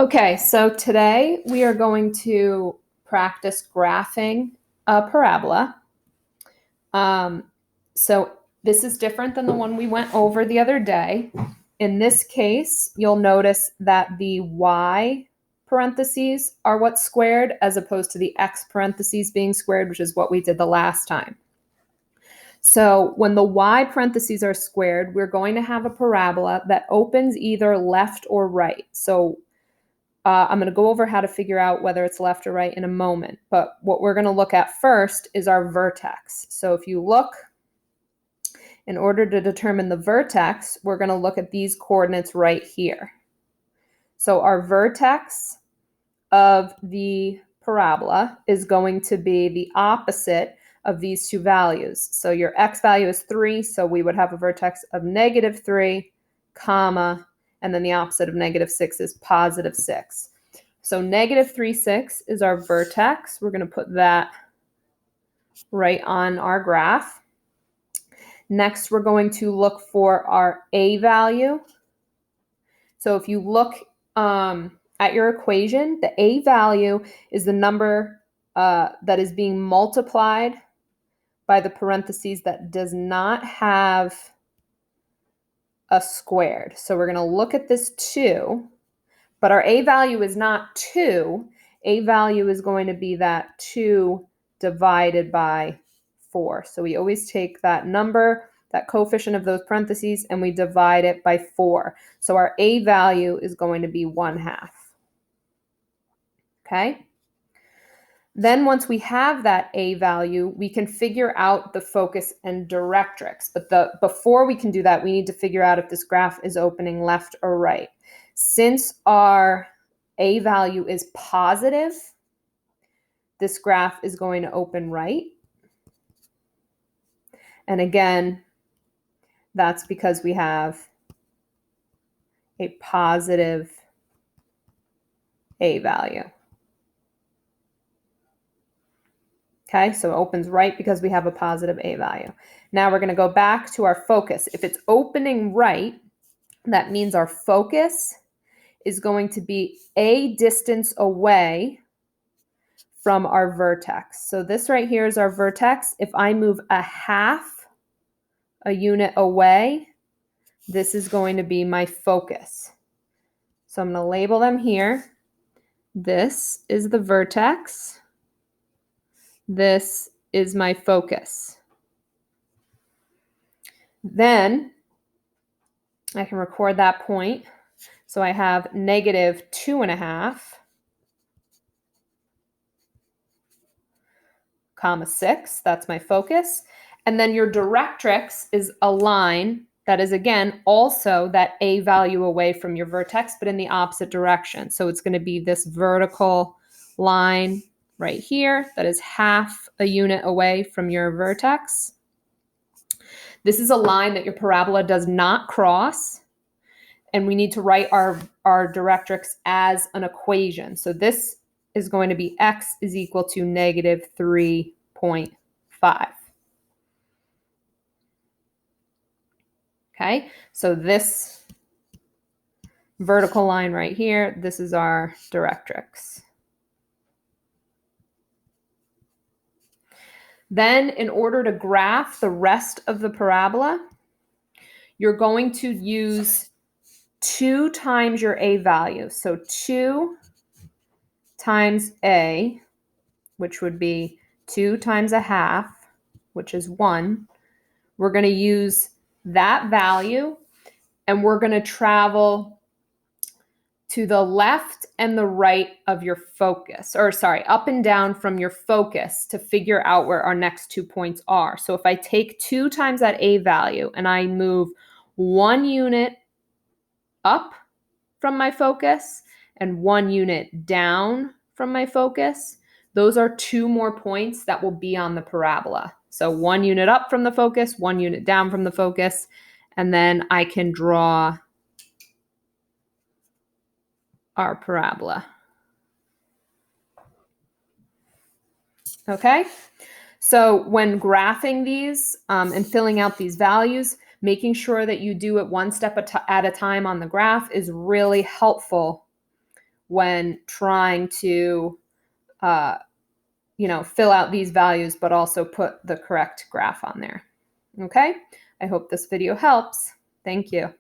Okay, so today we are going to practice graphing a parabola. So this is different than the one we went over the other day. In this case, you'll notice that the y parentheses are what's squared as opposed to the x parentheses being squared, which is what we did the last time. So when the y parentheses are squared, we're going to have a parabola that opens either left or right. So I'm going to go over how to figure out whether it's left or right in a moment. But what we're going to look at first is our vertex. So if you look, in order to determine the vertex, we're going to look at these coordinates right here. So our vertex of the parabola is going to be the opposite of these two values. So your x value is 3, so we would have a vertex of -3, comma, and then the opposite of -6 is +6. So -3, 6 is our vertex. We're going to put that right on our graph. Next, we're going to look for our a value. So if you look at your equation, the a value is the number that is being multiplied by the parentheses that does not have a squared. So we're going to look at this 2, but our a value is not 2. A value is going to be that 2 divided by 4. So we always take that number, that coefficient of those parentheses, and we divide it by 4. So our a value is going to be 1/2. Okay? Then once we have that a value, we can figure out the focus and directrix. But before we can do that, we need to figure out if this graph is opening left or right. Since our a value is positive, this graph is going to open right. And again, that's because we have a positive a value. Okay, so it opens right because we have a positive a value. Now we're going to go back to our focus. If it's opening right, that means our focus is going to be a distance away from our vertex. So this right here is our vertex. If I move a half a unit away, this is going to be my focus. So I'm going to label them here. This is the vertex. This is my focus. Then I can record that point. So I have -2.5, comma 6. That's my focus. And then your directrix is a line that is, again, also that a value away from your vertex, but in the opposite direction. So it's going to be this vertical line right here that is half a unit away from your vertex. This is a line that your parabola does not cross, and we need to write our directrix as an equation. So this is going to be x is equal to -3.5. Okay, so this vertical line right here, this is our directrix. Then in order to graph the rest of the parabola, you're going to use 2 times your a value. So 2 times a, which would be 2 times 1/2, which is 1. We're going to use that value, and we're going to travel to the left and the right of your focus, or sorry, up and down from your focus to figure out where our next 2 points are. So if I take 2 times that a value and I move 1 unit up from my focus and 1 unit down from my focus, those are 2 more points that will be on the parabola. So 1 unit up from the focus, 1 unit down from the focus, and then I can draw our parabola. Okay, so when graphing these and filling out these values, making sure that you do it one step at a time on the graph is really helpful when trying to fill out these values, but also put the correct graph on there. Okay, I hope this video helps. Thank you.